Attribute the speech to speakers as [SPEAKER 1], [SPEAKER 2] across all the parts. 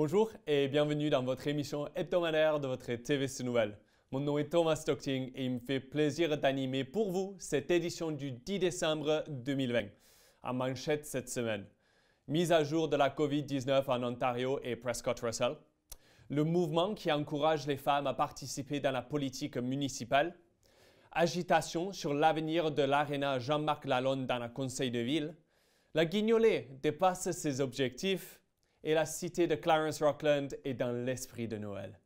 [SPEAKER 1] Bonjour et bienvenue dans votre émission hebdomadaire de votre TVC Nouvelles. Mon nom est Thomas Stockting et il me fait plaisir d'animer pour vous cette édition du 10 décembre 2020. En manchette cette semaine, mise à jour de la COVID-19 en Ontario et Prescott Russell, le mouvement qui encourage les femmes à participer dans la politique municipale, agitation sur l'avenir de l'aréna Jean-Marc Lalonde dans le conseil de ville, la Guignolée dépasse ses objectifs et la cité de Clarence Rockland est dans l'esprit de Noël.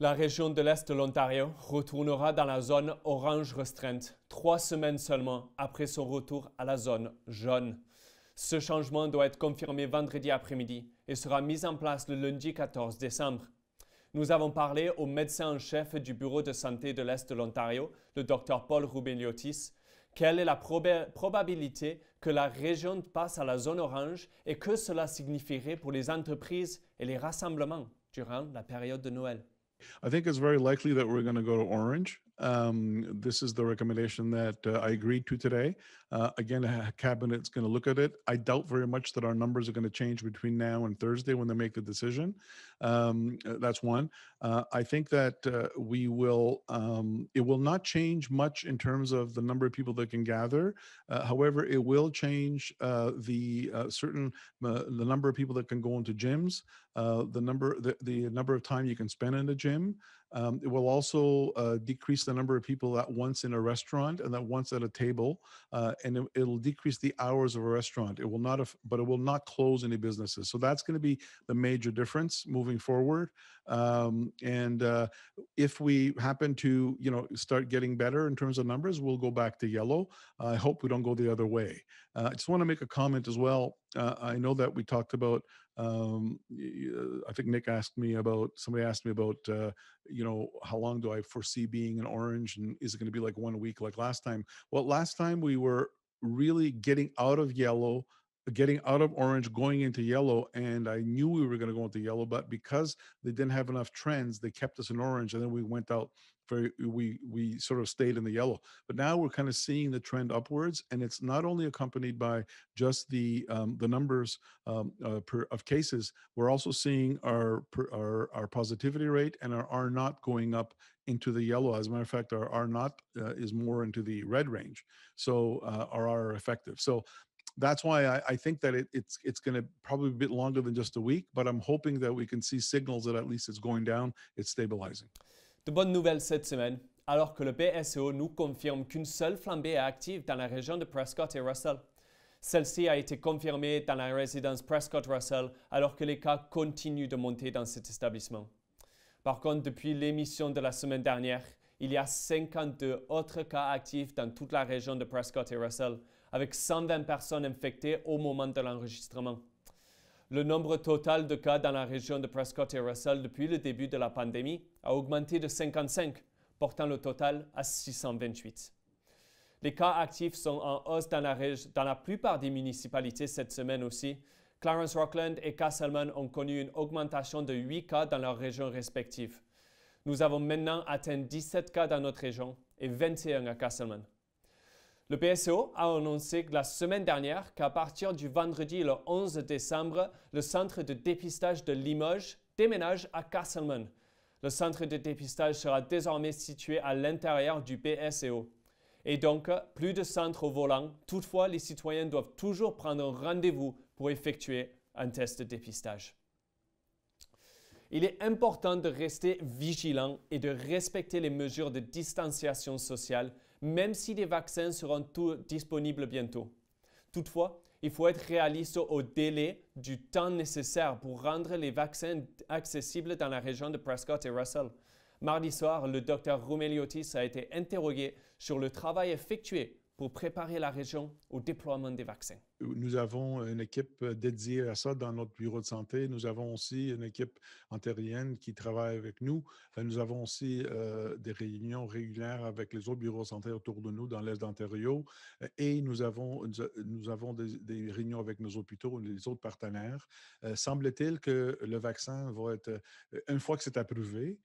[SPEAKER 1] La région de l'Est de l'Ontario retournera dans la zone orange restreinte 3 semaines seulement après son retour à la zone jaune. Ce changement doit être confirmé vendredi après-midi et sera mis en place le lundi 14 décembre. Nous avons parlé au médecin en chef du Bureau de santé de l'Est de l'Ontario, le Dr Paul Roumeliotis. Quelle est la probabilité que la région passe à la zone orange et que cela signifierait pour les entreprises et les rassemblements durant la période de Noël?
[SPEAKER 2] I think it's very likely that we're going to go to orange. This is the recommendation that I agreed to today. Again, a cabinet's going to look at it. I doubt very much that our numbers are going to change between now and Thursday when they make the decision. That's one. I think that we will. It will not change much in terms of the number of people that can gather. However, it will change the number of people that can go into gyms, the number of time you can spend in the gym. It will also decrease the number of people at once in a restaurant and at once at a table, and it'll decrease the hours of a restaurant. It will not, but it will not close any businesses. So that's going to be the major difference moving forward. If we happen to, start getting better in terms of numbers, we'll go back to yellow. I hope we don't go the other way. I just want to make a comment as well. I know that we talked about. I think somebody asked me about, how long do I foresee being in orange, and is it going to be like 1 week like last time? Well, last time we were really getting out of orange, going into yellow, and I knew we were going to go into yellow, but because they didn't have enough trends, they kept us in orange, and then we went out. We sort of stayed in the yellow, but now we're kind of seeing the trend upwards, and it's not only accompanied by just the numbers of cases. We're also seeing our positivity rate and our R naught going up into the yellow. As a matter of fact, our R naught is more into the red range, so our R are effective. So that's why I think that it's going to probably be a bit longer than just a week, but I'm hoping that we can see signals that at least it's going down, it's stabilizing.
[SPEAKER 1] De bonnes nouvelles cette semaine, alors que le BSO nous confirme qu'une seule flambée est active dans la région de Prescott et Russell. Celle-ci a été confirmée dans la résidence Prescott Russell alors que les cas continuent de monter dans cet établissement. Par contre, depuis l'émission de la semaine dernière, il y a 52 autres cas actifs dans toute la région de Prescott et Russell, avec 120 personnes infectées au moment de l'enregistrement. Le nombre total de cas dans la région de Prescott et Russell depuis le début de la pandémie a augmenté de 55, portant le total à 628. Les cas actifs sont en hausse dans la plupart des municipalités cette semaine aussi. Clarence Rockland et Casselman ont connu une augmentation de 8 cas dans leurs régions respectives. Nous avons maintenant atteint 17 cas dans notre région et 21 à Casselman. Le BSO a annoncé la semaine dernière qu'à partir du vendredi le 11 décembre, le centre de dépistage de Limoges déménage à Casselman. Le centre de dépistage sera désormais situé à l'intérieur du BSO. Et donc, plus de centres au volant. Toutefois, les citoyens doivent toujours prendre un rendez-vous pour effectuer un test de dépistage. Il est important de rester vigilant et de respecter les mesures de distanciation sociale, même si les vaccins seront disponibles bientôt. Toutefois, il faut être réaliste au délai du temps nécessaire pour rendre les vaccins accessibles dans la région de Prescott et Russell. Mardi soir, le Dr Roumeliotis a été interrogé sur le travail effectué pour préparer la région au déploiement des vaccins.
[SPEAKER 2] nous avons une équipe dédiée à ça dans notre bureau de santé. Nous avons aussi une équipe ontarienne qui travaille avec nous. Nous avons aussi des réunions régulières avec les autres bureaux de santé autour de nous dans l'Est d'Ontario. Et nous avons des réunions avec nos hôpitaux et les autres partenaires. Semble-t-il que le vaccin va être, une fois que c'est approuvé,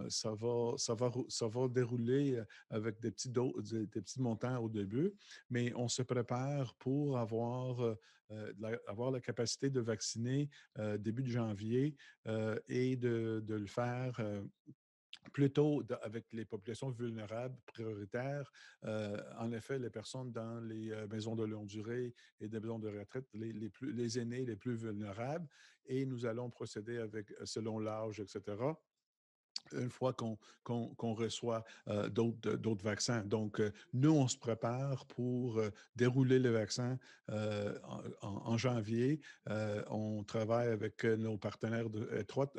[SPEAKER 2] ça va dérouler avec des petits montants au début, mais on se prépare pour avoir la capacité de vacciner début de janvier et de le faire plutôt avec les populations vulnérables prioritaires. En effet, les personnes dans les maisons de longue durée et des maisons de retraite, les aînés les plus vulnérables, et nous allons procéder avec, selon l'âge, etc., une fois qu'on reçoit d'autres vaccins. Donc, nous, on se prépare pour dérouler le vaccin en janvier. On travaille avec nos partenaires étroits,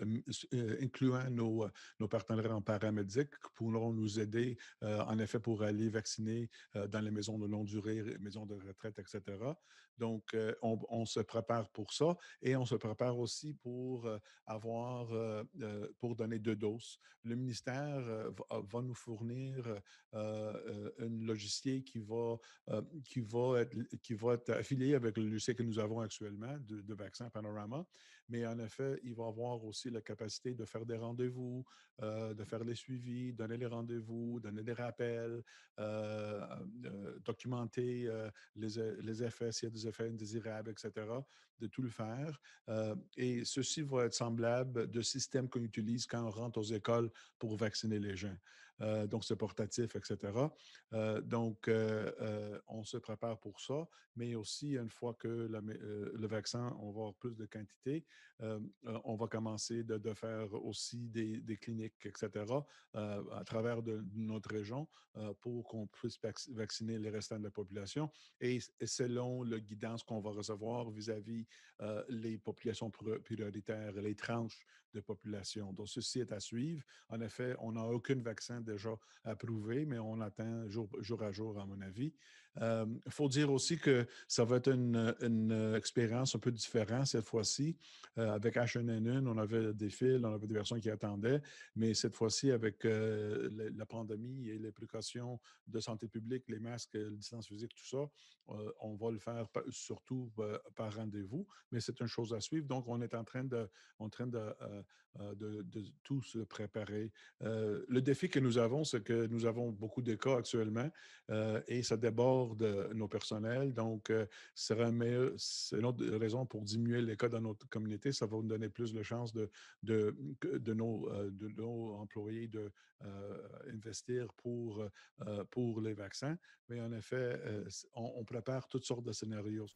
[SPEAKER 2] incluant nos partenaires en paramédic, qui pourront nous aider, en effet, pour aller vacciner dans les maisons de longue durée, maisons de retraite, etc. Donc, on se prépare pour ça et on se prépare aussi pour pour donner 2 doses. Le ministère va nous fournir un logiciel qui va être affilié avec le logiciel que nous avons actuellement de vaccin Panorama. Mais en effet, il va avoir aussi la capacité de faire des rendez-vous, de faire les suivis, donner les rendez-vous, donner des rappels, documenter les effets, s'il y a des effets indésirables, etc., de tout le faire. Et ceci va être semblable de système qu'on utilise quand on rentre aux écoles pour vacciner les gens. Donc, c'est portatif, etc. On se prépare pour ça, mais aussi, une fois que le vaccin, on va avoir plus de quantité, on va commencer de faire aussi des cliniques, etc., à travers notre région pour qu'on puisse vacciner les restants de la population. Et selon le guidance qu'on va recevoir vis-à-vis les populations prioritaires, les tranches de population. Donc, ceci est à suivre. En effet, on n'a aucun vaccin déjà approuvé, mais on attend jour à jour, à mon avis. Il faut dire aussi que ça va être une expérience un peu différente cette fois-ci. Avec H1N1, on avait des fils, on avait des personnes qui attendaient, mais cette fois-ci, avec la pandémie et les précautions de santé publique, les masques, la distance physique, tout ça, on va le faire surtout par rendez-vous, mais c'est une chose à suivre. Donc, on est en train de tout se préparer. Le défi que nous avons, c'est que nous avons beaucoup de cas actuellement et ça déborde nos personnels. Donc, c'est une autre raison pour diminuer les cas dans notre communauté. Ça va nous donner plus de chances de nos employés de investir pour les vaccins. Mais en effet, on prépare toutes sortes de scénarios.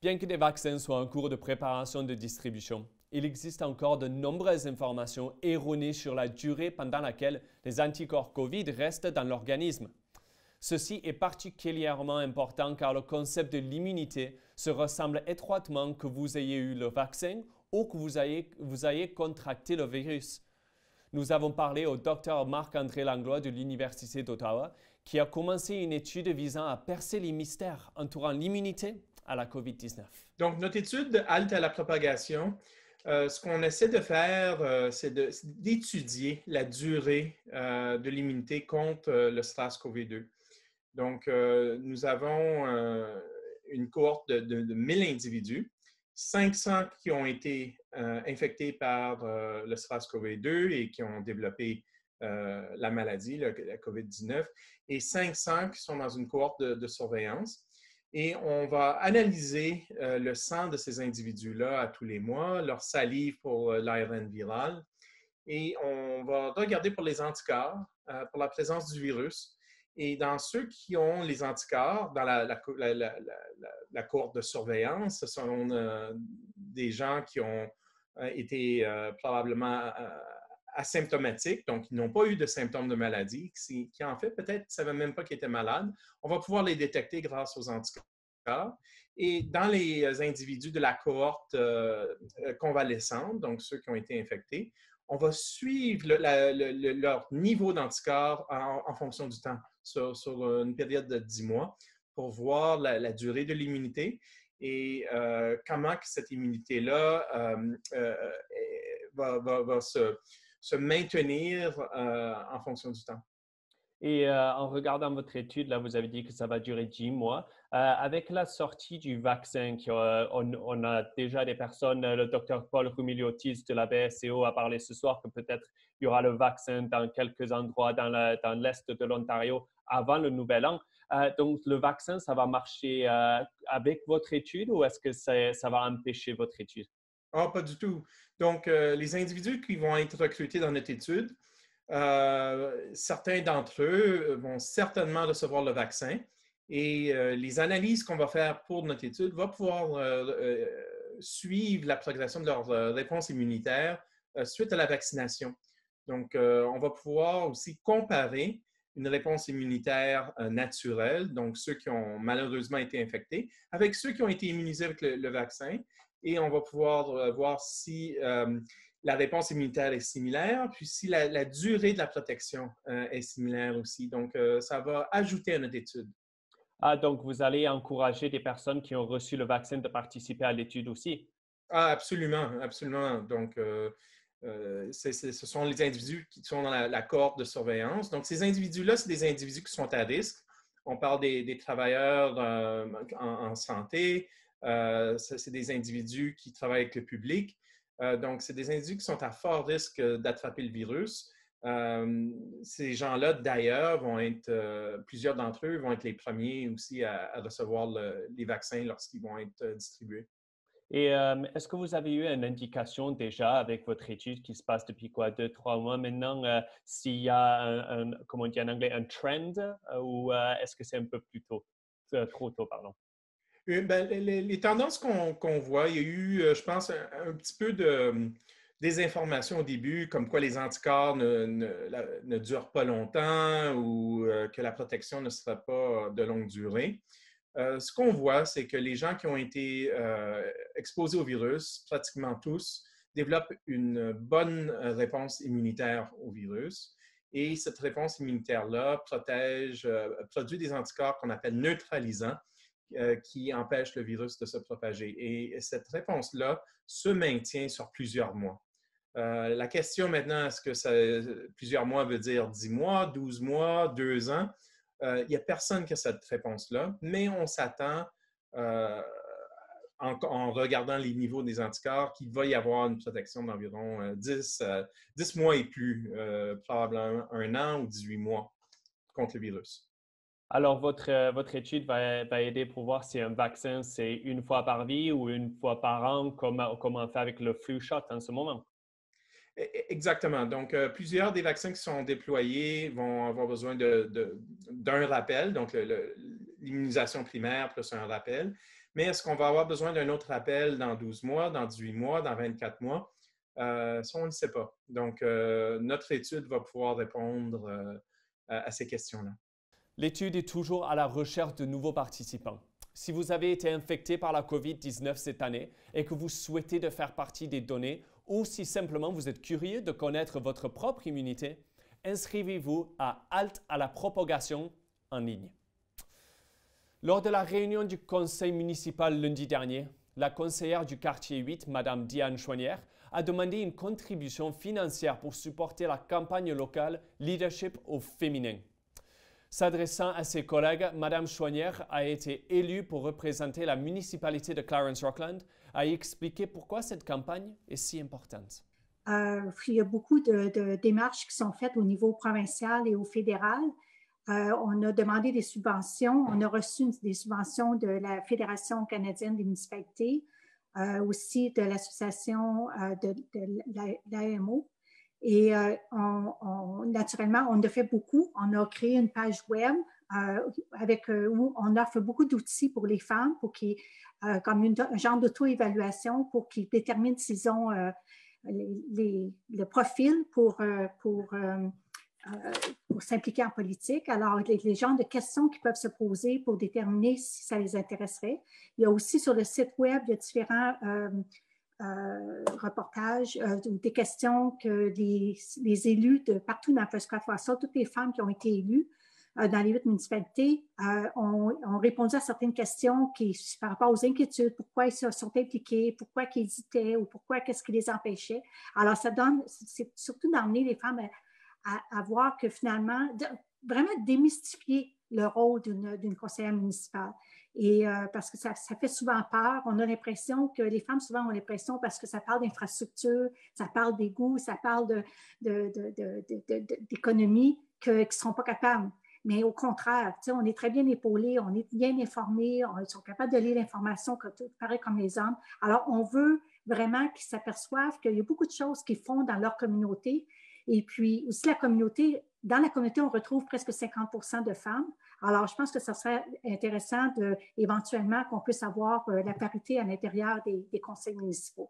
[SPEAKER 1] Bien que des vaccins soient en cours de préparation de distribution, il existe encore de nombreuses informations erronées sur la durée pendant laquelle les anticorps COVID restent dans l'organisme. Ceci est particulièrement important car le concept de l'immunité se ressemble étroitement que vous ayez eu le vaccin ou que vous ayez contracté le virus. Nous avons parlé au Dr Marc-André Langlois de l'Université d'Ottawa qui a commencé une étude visant à percer les mystères entourant l'immunité à la COVID-19.
[SPEAKER 3] Donc, notre étude Halte à la propagation, ce qu'on essaie de faire, c'est d'étudier la durée de l'immunité contre le SARS-CoV-2. Donc, nous avons une cohorte de 1000 individus, 500 qui ont été infectés par le SARS-CoV-2 et qui ont développé la maladie, la COVID-19, et 500 qui sont dans une cohorte de surveillance. Et on va analyser le sang de ces individus-là à tous les mois, leur salive pour l'ARN viral, et on va regarder pour les anticorps, pour la présence du virus. Et dans ceux qui ont les anticorps, dans la cohorte de surveillance, ce sont des gens qui ont été probablement asymptomatiques, donc qui n'ont pas eu de symptômes de maladie, qui en fait peut-être ne savaient même pas qu'ils étaient malades. On va pouvoir les détecter grâce aux anticorps. Et dans les individus de la cohorte convalescente, donc ceux qui ont été infectés, on va suivre leur niveau d'anticorps en fonction du temps, sur une période de 10 mois, pour voir la durée de l'immunité et comment que cette immunité-là va se maintenir en fonction du temps.
[SPEAKER 1] Et en regardant votre étude, là, vous avez dit que ça va durer 10 mois. Avec la sortie du vaccin, on a déjà des personnes, le docteur Paul Rumiliotis de la BSCO a parlé ce soir que peut-être il y aura le vaccin dans quelques endroits dans l'est de l'Ontario avant le Nouvel An. Donc, le vaccin, ça va marcher avec votre étude ou est-ce que ça va empêcher votre étude?
[SPEAKER 3] Ah, pas du tout. Donc, les individus qui vont être recrutés dans notre étude, certains d'entre eux vont certainement recevoir le vaccin et les analyses qu'on va faire pour notre étude vont pouvoir suivre la progression de leur réponse immunitaire suite à la vaccination. Donc, on va pouvoir aussi comparer une réponse immunitaire naturelle, donc ceux qui ont malheureusement été infectés, avec ceux qui ont été immunisés avec le vaccin. Et on va pouvoir voir si la réponse immunitaire est similaire, puis si la durée de la protection est similaire aussi. Donc, ça va ajouter à notre étude.
[SPEAKER 1] Ah, donc vous allez encourager des personnes qui ont reçu le vaccin de participer à l'étude aussi?
[SPEAKER 3] Ah, absolument, absolument. Donc, ce sont les individus qui sont dans la cohorte de surveillance. Donc, ces individus-là, c'est des individus qui sont à risque. On parle des travailleurs en santé, c'est des individus qui travaillent avec le public. Donc, c'est des individus qui sont à fort risque d'attraper le virus. Ces gens-là, d'ailleurs, plusieurs d'entre eux vont être les premiers aussi à recevoir les vaccins lorsqu'ils vont être distribués.
[SPEAKER 1] Et est-ce que vous avez eu une indication déjà avec votre étude qui se passe depuis quoi, 2-3 mois maintenant, s'il y a comment on dit en anglais, un trend ou est-ce que c'est un peu plus tôt, trop tôt, pardon?
[SPEAKER 3] Ben, les tendances qu'on voit, il y a eu, je pense, un petit peu de désinformation au début, comme quoi les anticorps ne durent pas longtemps ou que la protection ne sera pas de longue durée. Ce qu'on voit, c'est que les gens qui ont été exposés au virus, pratiquement tous, développent une bonne réponse immunitaire au virus. Et cette réponse immunitaire-là produit des anticorps qu'on appelle neutralisants, qui empêchent le virus de se propager. Et cette réponse-là se maintient sur plusieurs mois. La question maintenant, est-ce que plusieurs mois veut dire 10 mois, 12 mois, 2 ans? Il n'y a personne qui a cette réponse-là, mais on s'attend, en regardant les niveaux des anticorps, qu'il va y avoir une protection d'environ 10 mois et plus, probablement 1 an ou 18 mois contre le virus.
[SPEAKER 1] Alors, votre étude va aider pour voir si un vaccin, c'est une fois par vie ou une fois par an, comme on fait avec le flu shot en ce moment.
[SPEAKER 3] Exactement. Donc, plusieurs des vaccins qui sont déployés vont avoir besoin d'un rappel, donc l'immunisation primaire plus un rappel. Mais est-ce qu'on va avoir besoin d'un autre rappel dans 12 mois, dans 18 mois, dans 24 mois? Ça, on ne sait pas. Donc, notre étude va pouvoir répondre à ces questions-là.
[SPEAKER 1] L'étude est toujours à la recherche de nouveaux participants. Si vous avez été infecté par la COVID-19 cette année et que vous souhaitez de faire partie des données ou si simplement vous êtes curieux de connaître votre propre immunité, inscrivez-vous à Halte à la propagation en ligne. Lors de la réunion du conseil municipal lundi dernier, la conseillère du quartier 8, Mme Diane Chouanière, a demandé une contribution financière pour supporter la campagne locale Leadership au féminin. S'adressant à ses collègues, Mme Chouanière a été élue pour représenter la municipalité de Clarence-Rockland, a expliqué pourquoi cette campagne est si importante.
[SPEAKER 4] Il y a beaucoup de démarches qui sont faites au niveau provincial et au fédéral. On a demandé des subventions. On a reçu des subventions de la Fédération canadienne des municipalités, aussi de l'association de l'AMO. Et naturellement, on a fait beaucoup. On a créé une page web où on offre beaucoup d'outils pour les femmes, comme un genre d'auto-évaluation pour qu'ils déterminent s'ils ont le profil pour s'impliquer en politique. Alors, les genres de questions qui peuvent se poser pour déterminer si ça les intéresserait. Il y a aussi sur le site web, il y a différents reportages ou des questions que les élus de partout dans Prescott-Russell, toutes les femmes qui ont été élues, dans les 8 municipalités, ont répondu à certaines questions par rapport aux inquiétudes, pourquoi ils se sont impliqués, pourquoi ils hésitaient ou pourquoi qu'est-ce qui les empêchait. Alors, c'est surtout d'emmener les femmes à voir que finalement, vraiment démystifier le rôle d'une conseillère municipale. Et parce que ça fait souvent peur. On a l'impression que les femmes, souvent, ont l'impression, parce que ça parle d'infrastructure, ça parle d'égouts, ça parle d'économie, qu'ils ne seront pas capables. Mais au contraire, on est très bien épaulés, on est bien informés, on sont capables de lire l'information pareil comme les hommes. Alors, on veut vraiment qu'ils s'aperçoivent qu'il y a beaucoup de choses qu'ils font dans leur communauté. Et puis aussi dans la communauté, on retrouve presque 50% de femmes. Alors, je pense que ça serait intéressant éventuellement qu'on puisse avoir la parité à l'intérieur des conseils municipaux.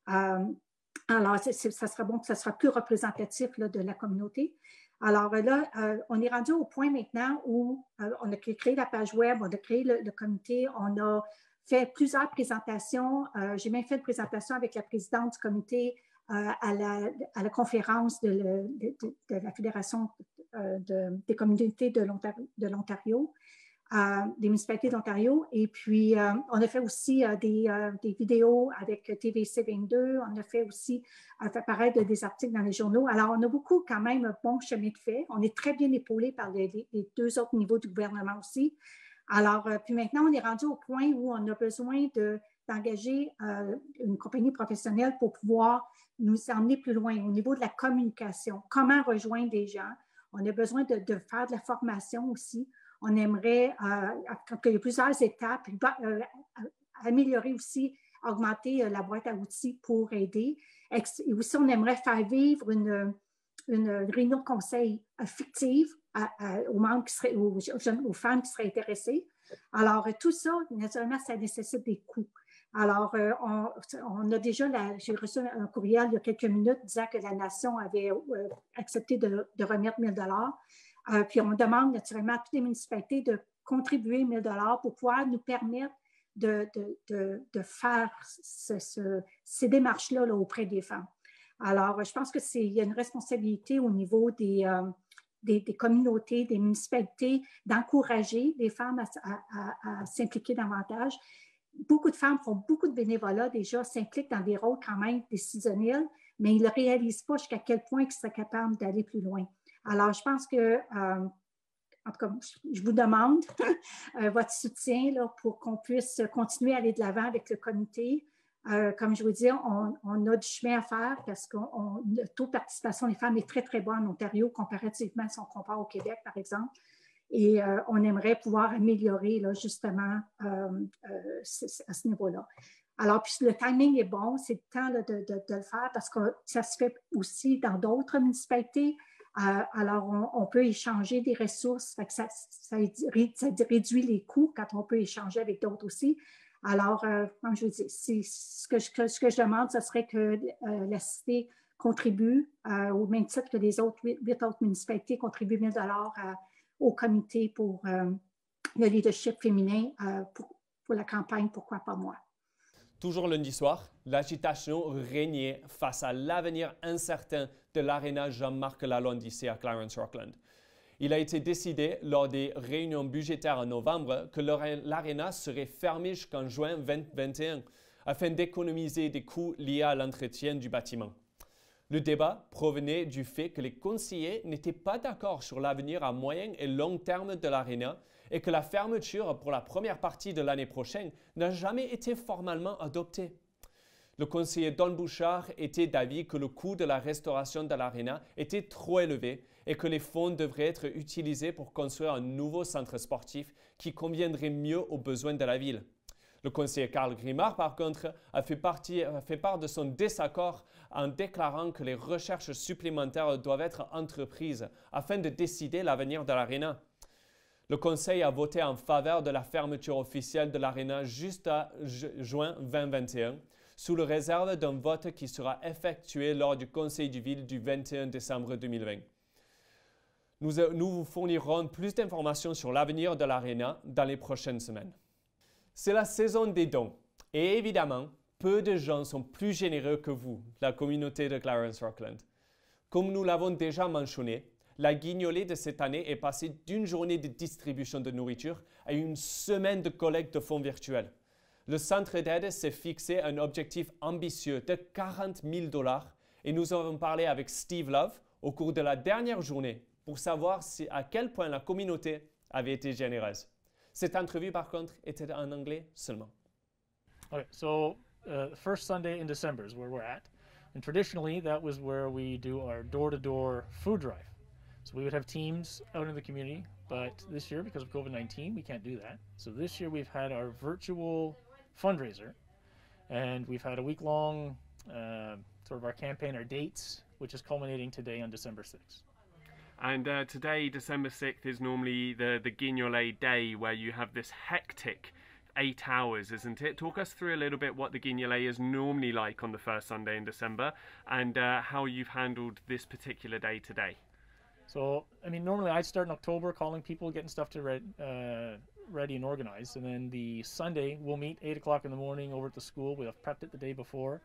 [SPEAKER 4] Alors, ça sera bon que ça sera plus représentatif là, de la communauté. Alors là, on est rendu au point maintenant où on a créé la page web, on a créé le comité, on a fait plusieurs présentations. J'ai même fait une présentation avec la présidente du comité à la conférence de la Fédération des communautés de l'Ontario, des municipalités d'Ontario. Et puis, on a fait aussi des vidéos avec TVC 22. On a fait aussi fait apparaître des articles dans les journaux. Alors, on a beaucoup quand même un bon chemin de fait. On est très bien épaulés par les 2 autres niveaux du gouvernement aussi. Alors, puis maintenant, on est rendu au point où on a besoin d'engager une compagnie professionnelle pour pouvoir nous emmener plus loin au niveau de la communication. Comment rejoindre des gens? On a besoin de faire de la formation aussi. On aimerait, qu'il y ait plusieurs étapes, améliorer aussi, augmenter la boîte à outils pour aider. Et aussi, on aimerait faire vivre une réunion de conseil fictive aux membres aux femmes qui seraient intéressées. Alors, tout ça, naturellement, ça nécessite des coûts. Alors, on a déjà, j'ai reçu un courriel il y a quelques minutes disant que la Nation avait accepté de remettre 1 000 puis on demande naturellement à toutes les municipalités de contribuer 1 000 pour pouvoir nous permettre de faire ces démarches-là là, auprès des femmes. Alors, je pense qu'il y a une responsabilité au niveau des communautés, des municipalités, d'encourager les femmes à s'impliquer davantage. Beaucoup de femmes font beaucoup de bénévolat déjà, s'impliquent dans des rôles quand même décisionnels, mais ils ne réalisent pas jusqu'à quel point ils seraient capables d'aller plus loin. Alors, je pense que, en tout cas, je vous demande votre soutien là, pour qu'on puisse continuer à aller de l'avant avec le comité. Comme je vous dis, on a du chemin à faire parce que le taux de participation des femmes est très, très bas en Ontario comparativement si on compare au Québec, par exemple. Et on aimerait pouvoir améliorer là, justement à ce niveau-là. Alors, puis le timing est bon, c'est le temps là, de le faire parce que ça se fait aussi dans d'autres municipalités. Alors, on peut échanger des ressources, fait que ça réduit les coûts quand on peut échanger avec d'autres aussi. Alors, comme je vous dis, ce que je demande, ce serait que la Cité contribue au même titre que les autres 8 autres municipalités contribuent 1 000 au comité pour le leadership féminin pour la campagne « Pourquoi pas moi ».
[SPEAKER 1] Toujours lundi soir, l'agitation régnait face à l'avenir incertain de l'aréna Jean-Marc Lalonde ici à Clarence-Rockland. Il a été décidé lors des réunions budgétaires en novembre que l'aréna serait fermée jusqu'en juin 2021 afin d'économiser des coûts liés à l'entretien du bâtiment. Le débat provenait du fait que les conseillers n'étaient pas d'accord sur l'avenir à moyen et long terme de l'aréna et que la fermeture pour la première partie de l'année prochaine n'a jamais été formellement adoptée. Le conseiller Don Bouchard était d'avis que le coût de la restauration de l'aréna était trop élevé et que les fonds devraient être utilisés pour construire un nouveau centre sportif qui conviendrait mieux aux besoins de la ville. Le conseiller Carl Grimard, par contre, a fait part de son désaccord en déclarant que les recherches supplémentaires doivent être entreprises afin de décider l'avenir de l'aréna. Le Conseil a voté en faveur de la fermeture officielle de l'aréna juste à juin 2021, sous le réserve d'un vote qui sera effectué lors du Conseil de ville du 21 décembre 2020. Nous vous fournirons plus d'informations sur l'avenir de l'aréna dans les prochaines semaines. C'est la saison des dons et évidemment, peu de gens sont plus généreux que vous, la communauté de Clarence-Rockland. Comme nous l'avons déjà mentionné, La guignolée de cette année est passée d'une journée de distribution de nourriture à une semaine de collecte de fonds virtuels. Le centre d'aide s'est fixé un objectif ambitieux de 40 000 $ et nous avons parlé avec Steve Love au cours de la dernière journée pour savoir à quel point la communauté avait été généreuse. Cette entrevue, par contre, était en anglais seulement.
[SPEAKER 5] Okay, so the first Sunday in December is where we're at. And traditionally, that was where we do our door-to-door food drive. So we would have teams out in the community, but this year, because of COVID-19, we can't do that. So this year we've had our virtual fundraiser, and we've had a week-long sort of our campaign, our dates, which is culminating today on December 6th.
[SPEAKER 6] And today, December 6th, is normally the Guignolée day, where you have this hectic 8 hours, isn't it? Talk us through a little bit what the Guignolée is normally like on the first Sunday in December, and how you've handled this particular day today.
[SPEAKER 5] So, I mean, normally I'd start in October calling people, getting stuff to ready and organized, and then the Sunday we'll meet 8 o'clock in the morning over at the school. We'll have prepped it the day before.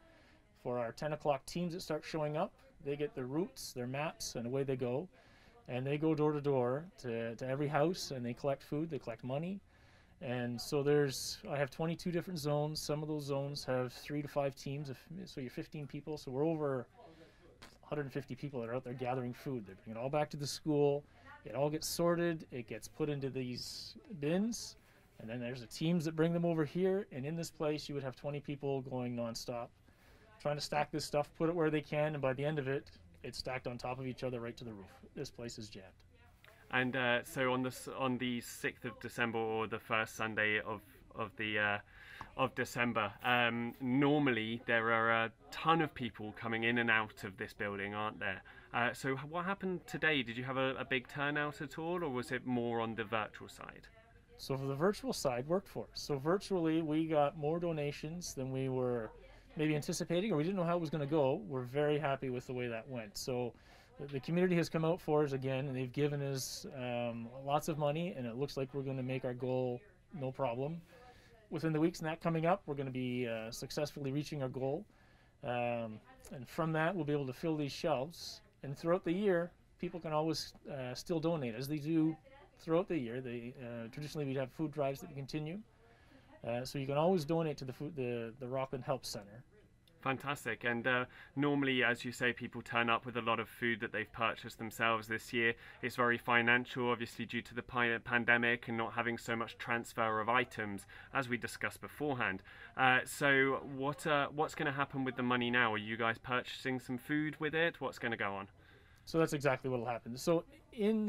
[SPEAKER 5] For our 10 o'clock teams that start showing up, they get their routes, their maps, and away they go. And they go door to door to every house, and they collect food, they collect money. And so I have 22 different zones. Some of those zones have 3 to 5 teams, so you're 15 people. So we're over 150 people that are out there gathering food. They bring it all back to the school. It all gets sorted. It gets put into these bins. And then there's the teams that bring them over here. And in this place, you would have 20 people going nonstop, trying to stack this stuff, put it where they can. And by the end of it, it's stacked on top of each other right to the roof. This place is jammed.
[SPEAKER 6] And so on the 6th of December, or the first Sunday of December, normally there are a ton of people coming in and out of this building, aren't there? So what happened today? Did you have a big turnout at all, or was it more on the virtual side?
[SPEAKER 5] So for the virtual side, worked for us. So virtually, we got more donations than we were maybe anticipating, or we didn't know how it was going to go. We're very happy with the way that went. So the community has come out for us again, and they've given us lots of money, and it looks like we're going to make our goal no problem. Within the weeks and that coming up, we're going to be successfully reaching our goal. And from that, we'll be able to fill these shelves. And throughout the year, people can always still donate, as they do throughout the year. Traditionally, we'd have food drives that continue. So you can always donate to the Rockland Help Center.
[SPEAKER 6] Fantastic. And normally, as you say, people turn up with a lot of food that they've purchased themselves this year. It's very financial, obviously, due to the pandemic and not having so much transfer of items, as we discussed beforehand. So what's going to happen with the money now? Are you guys purchasing some food with it? What's going to go on?
[SPEAKER 5] So that's exactly what will happen. So in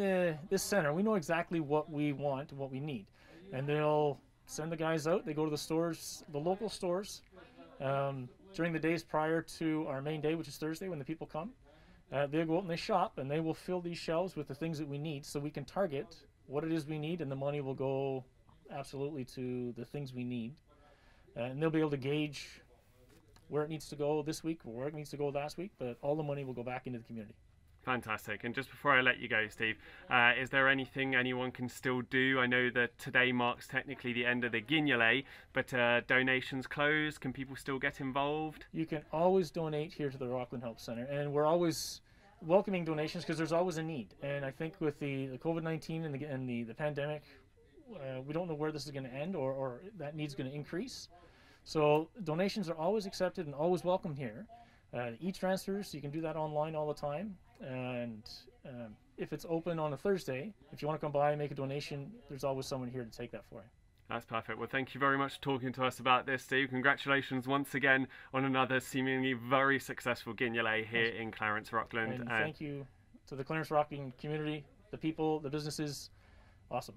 [SPEAKER 5] this center, we know exactly what we want, what we need. And they'll send the guys out. They go to the stores, the local stores, during the days prior to our main day, which is Thursday, when the people come. They'll go out and they shop, and they will fill these shelves with the things that we need, so we can target what it is we need, and the money will go absolutely to the things we need. And they'll be able to gauge where it needs to go this week or where it needs to go last week, but all the money will go back into the community.
[SPEAKER 6] Fantastic. And just before I let you go, Steve, is there anything anyone can still do? I know that today marks technically the end of the Guignolée, but donations closed. Can people still get involved?
[SPEAKER 5] You can always donate here to the Rockland Help Center, and we're always welcoming donations because there's always a need. And I think with the COVID-19 and the pandemic, we don't know where this is going to end or that need's going to increase. So donations are always accepted and always welcome here. E-transfers, you can do that online all the time. And if it's open on a Thursday, if you want to come by and make a donation, there's always someone here to take that for you.
[SPEAKER 6] That's perfect. Well, thank you very much for talking to us about this, Steve. Congratulations once again on another seemingly very successful Guignolée here in Clarence Rockland.
[SPEAKER 5] And thank you to the Clarence Rockland community, the people, the businesses. Awesome.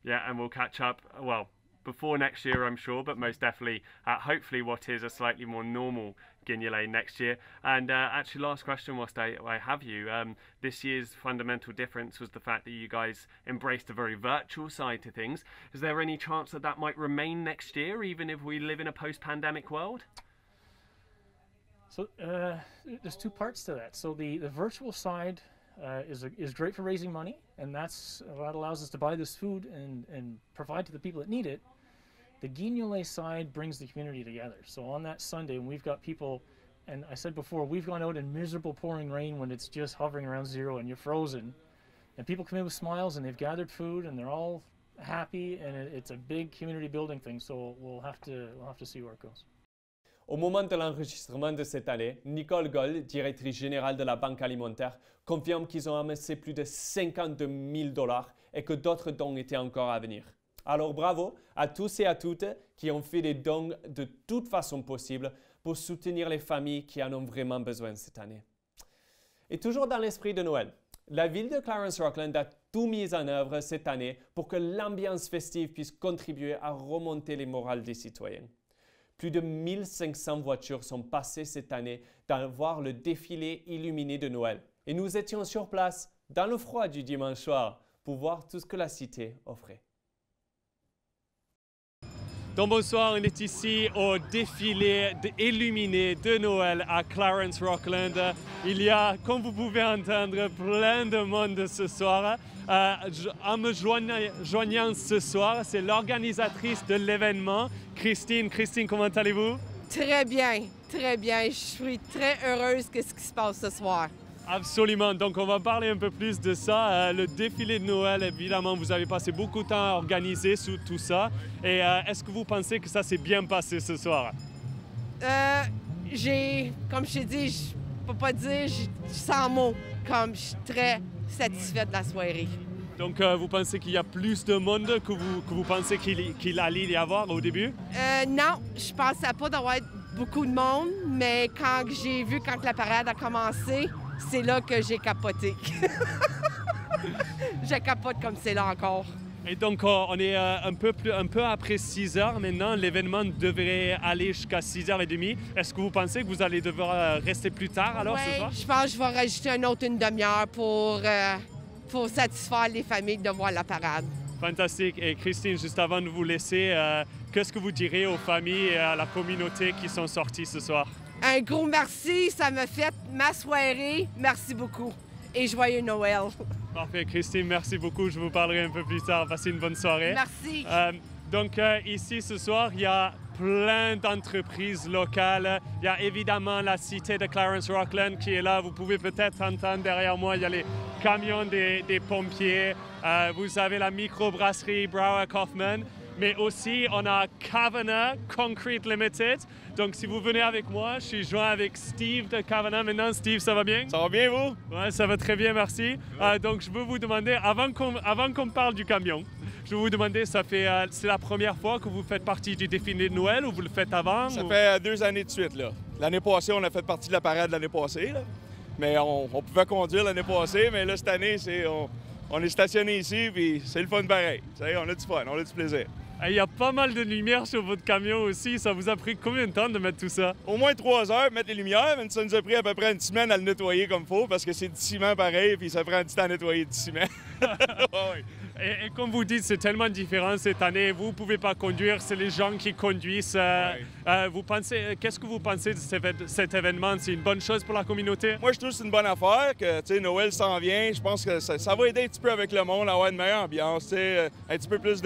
[SPEAKER 6] Yeah, and we'll catch up, well, before next year, I'm sure, but most definitely, hopefully what is a slightly more normal Guignolée next year. And actually, last question whilst I have you. This year's fundamental difference was the fact that you guys embraced a very virtual side to things. Is there any chance that that might remain next year, even if we live in a post-pandemic world?
[SPEAKER 5] So there's two parts to that. So the virtual side is great for raising money, and that allows us to buy this food and provide to the people that need it. The Guignolée side brings the community together. So on that Sunday, when we've got people, and I said before, we've gone out in miserable pouring rain when it's just hovering around zero and you're frozen, And people come in with smiles and they've gathered food and they're all happy, and it's a big community building thing. So we'll have to see where it goes.
[SPEAKER 1] Au moment de l'enregistrement de cette année, Nicole Gold, directrice générale de la Banque alimentaire, confirme qu'ils ont amassé plus de 52 000 $ et que d'autres dons étaient encore à venir. Alors bravo à tous et à toutes qui ont fait des dons de toute façon possible pour soutenir les familles qui en ont vraiment besoin cette année. Et toujours dans l'esprit de Noël, la ville de Clarence-Rockland a tout mis en œuvre cette année pour que l'ambiance festive puisse contribuer à remonter les morales des citoyens. Plus de 1500 voitures sont passées cette année dans voir le défilé illuminé de Noël. Et nous étions sur place, dans le froid du dimanche soir, pour voir tout ce que la cité offrait. Donc bonsoir, on est ici au défilé illuminé de Noël à Clarence-Rockland. Il y a, comme vous pouvez entendre, plein de monde ce soir. En me joignant ce soir, c'est l'organisatrice de l'événement, Christine. Christine, comment allez-vous?
[SPEAKER 7] Très bien, très bien. Je suis très heureuse de ce qui se passe ce soir.
[SPEAKER 1] Absolument. Donc, on va parler un peu plus de ça. Le défilé de Noël, évidemment, vous avez passé beaucoup de temps à organiser tout ça. Et est-ce que vous pensez que ça s'est bien passé ce soir?
[SPEAKER 7] Comme je t'ai dit, je peux pas dire, sans mots, comme je suis très satisfaite de la soirée.
[SPEAKER 1] Donc, vous pensez qu'il y a plus de monde que vous pensez qu'il allait y avoir au début?
[SPEAKER 7] Non, je pensais pas d'avoir beaucoup de monde, mais quand la parade a commencé, c'est là que j'ai capoté. Je capote comme c'est là encore.
[SPEAKER 1] Et donc, on est un peu après 6 heures maintenant. L'événement devrait aller jusqu'à 6h30. Est-ce que vous pensez que vous allez devoir rester plus tard alors ce soir?
[SPEAKER 7] Je pense que je vais rajouter une demi-heure pour satisfaire les familles de voir la parade.
[SPEAKER 1] Fantastique. Et Christine, juste avant de vous laisser, qu'est-ce que vous direz aux familles et à la communauté qui sont sorties ce soir?
[SPEAKER 7] Un gros merci, ça m'a fait ma soirée. Merci beaucoup et joyeux Noël.
[SPEAKER 1] Parfait, Christine, merci beaucoup. Je vous parlerai un peu plus tard. Passez une bonne soirée.
[SPEAKER 7] Merci.
[SPEAKER 1] Donc ici ce soir, il y a plein d'entreprises locales. Il y a évidemment la cité de Clarence-Rockland qui est là. Vous pouvez peut-être entendre derrière moi, il y a les camions des pompiers. Vous avez la microbrasserie Brower Kaufman. Mais aussi, on a Kavanagh Concrete Limited. Donc, si vous venez avec moi, je suis joint avec Steve de Kavanagh. Maintenant, Steve, ça va bien?
[SPEAKER 8] Ça va bien, vous?
[SPEAKER 1] Oui, ça va très bien, merci. Donc, je veux vous demander, avant qu'on parle du camion, je veux vous demander, c'est la première fois que vous faites partie du défilé de Noël ou vous le faites avant?
[SPEAKER 8] Ça fait 2 années de suite, là. L'année passée, on a fait partie de la parade l'année passée, là. Mais on pouvait conduire l'année passée, mais là, cette année, on est stationné ici, puis c'est le fun pareil. On a du fun, on a du plaisir.
[SPEAKER 1] Il y a pas mal de lumière sur votre camion aussi. Ça vous a pris combien de temps de mettre tout ça?
[SPEAKER 8] Au moins 3 heures, mettre les lumières, mais ça nous a pris à peu près une semaine à le nettoyer comme il faut, parce que c'est du ciment pareil, puis ça prend du temps à nettoyer du ciment.
[SPEAKER 1] Ouais. Et comme vous dites, c'est tellement différent cette année. Vous ne pouvez pas conduire, c'est les gens qui conduisent. Qu'est-ce que vous pensez de cet événement? C'est une bonne chose pour la communauté?
[SPEAKER 8] Moi, je trouve que c'est une bonne affaire, que Noël s'en vient. Je pense que ça va aider un petit peu avec le monde à avoir une meilleure ambiance, un petit peu plus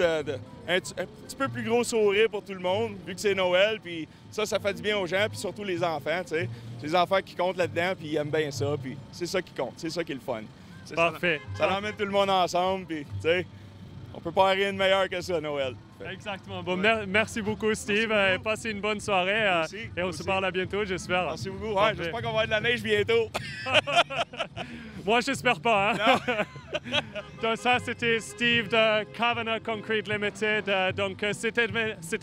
[SPEAKER 8] un petit peu plus gros sourire pour tout le monde, vu que c'est Noël, puis ça fait du bien aux gens, puis surtout les enfants, tu sais. C'est les enfants qui comptent là-dedans, puis ils aiment bien ça, puis c'est ça qui compte, c'est ça qui est le fun.
[SPEAKER 1] Parfait.
[SPEAKER 8] Ça emmène tout le monde ensemble, puis tu sais, on peut pas rien de meilleur que ça, Noël.
[SPEAKER 1] Exactement. Bon, merci beaucoup, Steve. Merci beaucoup. Passez une bonne soirée. Et on se parle à bientôt, j'espère.
[SPEAKER 8] Merci beaucoup. Ouais, j'espère qu'on va avoir de la neige bientôt.
[SPEAKER 1] Moi, j'espère pas. Hein? Donc ça, c'était Steve de Kavanagh Concrete Limited. Donc cet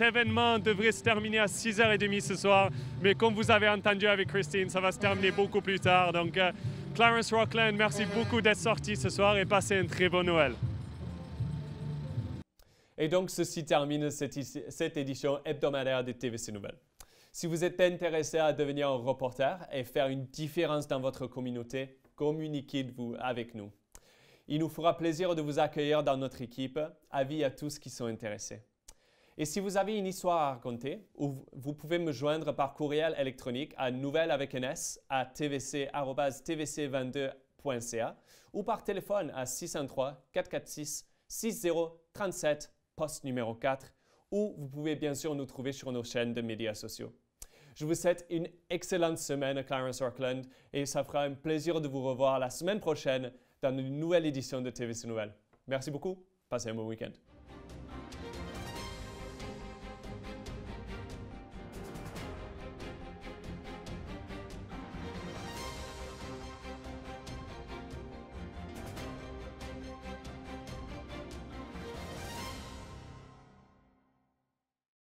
[SPEAKER 1] événement devrait se terminer à 6h30 ce soir. Mais comme vous avez entendu avec Christine, ça va se terminer beaucoup plus tard. Donc Clarence-Rockland, merci beaucoup d'être sorti ce soir et passez un très bon Noël. Et donc, ceci termine cette édition hebdomadaire de TVC Nouvelles. Si vous êtes intéressé à devenir un reporter et faire une différence dans votre communauté, communiquez-vous avec nous. Il nous fera plaisir de vous accueillir dans notre équipe. Avis à tous qui sont intéressés. Et si vous avez une histoire à raconter, vous pouvez me joindre par courriel électronique à nouvelles@tvc22.ca ou par téléphone à 603 446 6037 poste numéro 4, ou vous pouvez bien sûr nous trouver sur nos chaînes de médias sociaux. Je vous souhaite une excellente semaine à Clarence-Rockland et ça fera un plaisir de vous revoir la semaine prochaine dans une nouvelle édition de TVC Nouvelles. Merci beaucoup. Passez un bon week-end.